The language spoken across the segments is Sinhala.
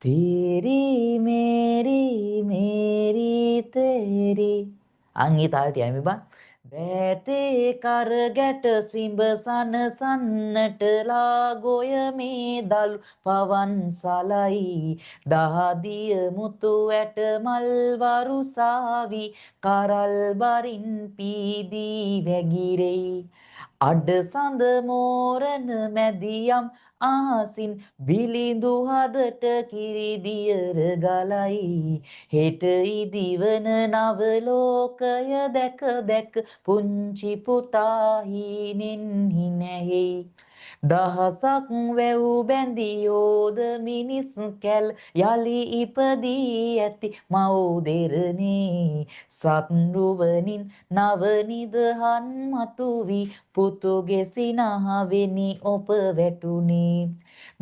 तेरी मेरी तेरी අං ඒ තාලට යමි බං බෑතේ කර ගැට සිඹ සනසන්නට ලාගොය මේ දලු පවන් සලයි දහදිය මුතු ඇට මල් වරුසාවි කරල් බරින් පීදී වැගිරෙයි අඩසඳ මෝරන මැදියම් ආසින් බිලිඳු හදට කිරිදියර ගලයි හෙට ඉදිවන නව ලෝකය දැක දැක පුංචි පුතා හීනෙන් හිනැහෙයි දහසක් වැව් බැඳියෝද මිනිස් කැල් යලි ඉපදී ඇති මව් දෙරනේ සත්රුවනින් නව නිදහන් මතු වී පුතුගේ සිනහවෙනි ඔප වැටුනේ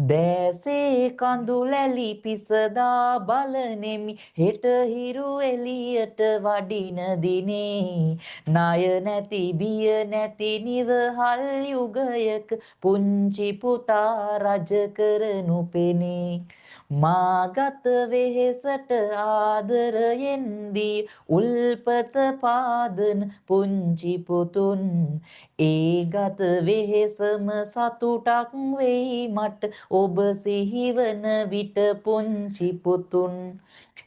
දැසේ කඳුලැලි පිසදා බලනෙමි හෙට හිරු එළියට වඩින දිනේ ණය නැති බිය නැති නිවහල් යුගයක පුංචි පුතා රජ කරනු පෙනේ මාගත වෙහෙසට ආදරයෙන් දී උල්පත පාදන පුංචි පුතුන් ඒ ගත වෙහෙසම සතුටක් වෙයි මට ඔබ සිහිවන විට පුංචි පුතුන්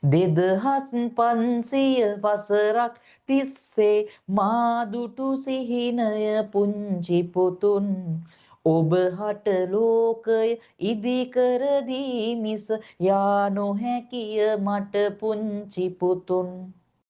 2500 වසරක් තිස්සේ මා දුටු සිහිනය පුංචි පුතුන් ඔබ හට ලෝකය ඉදිකර දී මිස යා නොහැකිය මට පුංචි පුතුන්